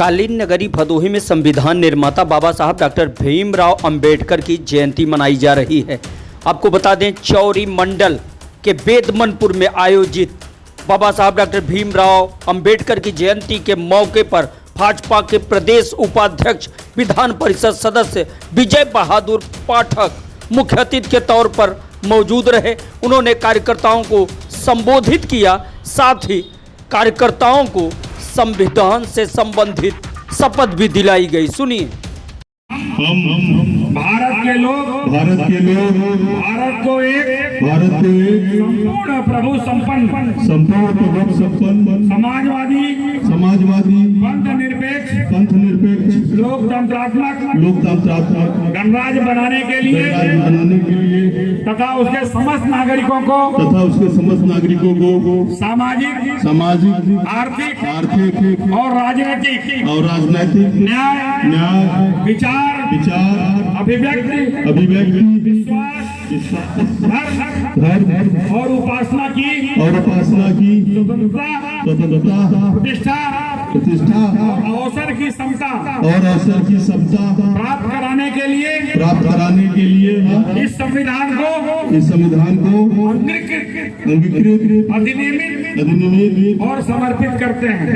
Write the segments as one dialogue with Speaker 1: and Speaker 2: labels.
Speaker 1: कालीन नगरी भदोही में संविधान निर्माता बाबा साहब डॉक्टर भीमराव अंबेडकर की जयंती मनाई जा रही है। आपको बता दें, चौरी मंडल के बेदमनपुर में आयोजित बाबा साहब डॉक्टर भीमराव अंबेडकर की जयंती के मौके पर भाजपा के प्रदेश उपाध्यक्ष विधान परिषद सदस्य विजय बहादुर पाठक मुख्य अतिथि के तौर पर मौजूद रहे। उन्होंने कार्यकर्ताओं को संबोधित किया, साथ ही कार्यकर्ताओं को संविधान से संबंधित शपथ भी दिलाई गई। सुनिए।
Speaker 2: हम भारत के लोग भारत को एक संपूर्ण प्रभु संपन्न समाजवादी पंथ निरपेक्ष लोकतंत्रात्मक गणराज्य बनाने के लिए तथा उसके समस्त नागरिकों को सामाजिक आर्थिक और राजनीतिक न्याय विचार अभिव्यक्ति धर्म और उपासना की स्वतंत्रता प्रतिष्ठा अवसर की समता प्राप्त कराने के लिए इस संविधान को अंगीकृत अधिनियमित और समर्पित करते हैं।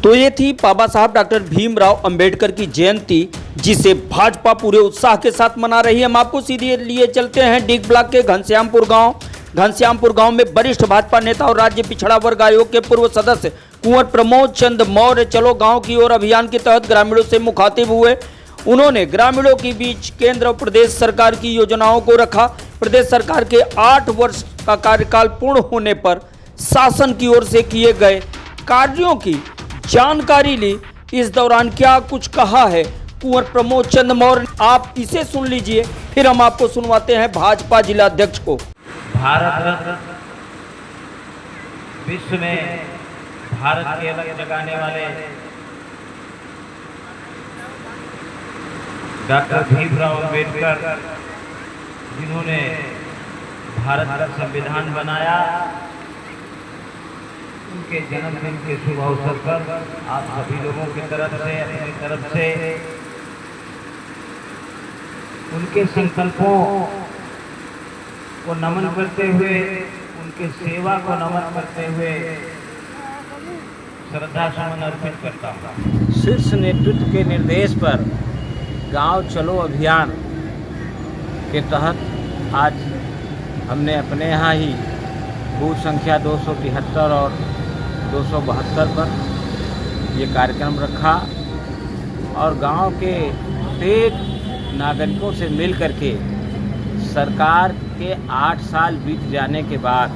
Speaker 1: तो ये थी बाबा साहब डॉक्टर भीमराव अंबेडकर की जयंती, जिसे भाजपा पूरे उत्साह के साथ मना रही है। हम आपको सीधे लिए चलते हैं डीग ब्लॉक के घनश्यामपुर गांव में वरिष्ठ भाजपा नेता और राज्य पिछड़ा वर्ग आयोग के पूर्व सदस्य कुंवर प्रमोद चंद मौर्य चलो गांव की ओर अभियान के तहत ग्रामीणों से मुखातिब हुए। उन्होंने ग्रामीणों के बीच केंद्र और प्रदेश सरकार की योजनाओं को रखा। प्रदेश सरकार के 8 वर्ष का कार्यकाल पूर्ण होने पर शासन की ओर से किए गए कार्यों की जानकारी ली। इस दौरान क्या कुछ कहा है कुंवर प्रमोद चंद मौर्य, आप इसे सुन लीजिए, फिर हम आपको सुनवाते हैं भाजपा जिला अध्यक्ष को।
Speaker 3: भारत विश्व में भारत के अलग जगाने वाले डॉक्टर भीमराव अंबेडकर, जिन्होंने भारत का संविधान बनाया, उनके जन्मदिन के शुभ अवसर पर आप सभी लोगों की तरफ से अपनी तरफ से उनके संकल्पों को नमन करते हुए, उनके सेवा को नमन करते हुए श्रद्धा सुमन अर्पित करता हूँ। शीर्ष नेतृत्व के निर्देश पर गांव चलो अभियान के तहत आज हमने अपने यहाँ ही बूथ संख्या 273 और 272 पर ये कार्यक्रम रखा और गांव के प्रत्येक नागरिकों से मिल करके सरकार के 8 साल बीत जाने के बाद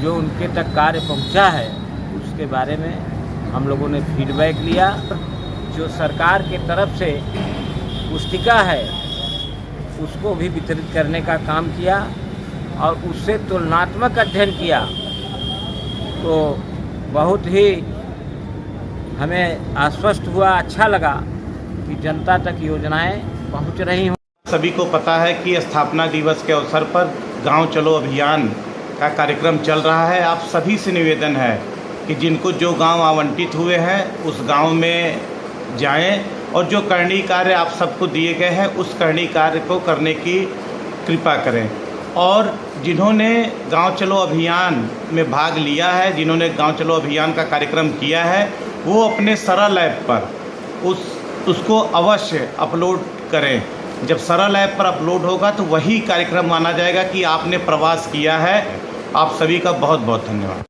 Speaker 3: जो उनके तक कार्य पहुंचा है, उसके बारे में हम लोगों ने फीडबैक लिया। जो सरकार के तरफ से पुस्तिका है उसको भी वितरित करने का काम किया और उससे तुलनात्मक अध्ययन किया, तो बहुत ही हमें आश्वस्त हुआ, अच्छा लगा कि जनता तक योजनाएं पहुंच रही हैं।
Speaker 4: सभी को पता है कि स्थापना दिवस के अवसर पर गांव चलो अभियान का कार्यक्रम चल रहा है। आप सभी से निवेदन है कि जिनको जो गांव आवंटित हुए हैं उस गांव में जाएं और जो करनी कार्य आप सबको दिए गए हैं उस करनी कार्य को करने की कृपा करें। और जिन्होंने गांव चलो अभियान में भाग लिया है, जिन्होंने गांव चलो अभियान का कार्यक्रम किया है, वो अपने सरल ऐप पर उसको अवश्य अपलोड करें। जब सरल ऐप पर अपलोड होगा तो वही कार्यक्रम माना जाएगा कि आपने प्रवास किया है। आप सभी का बहुत बहुत धन्यवाद।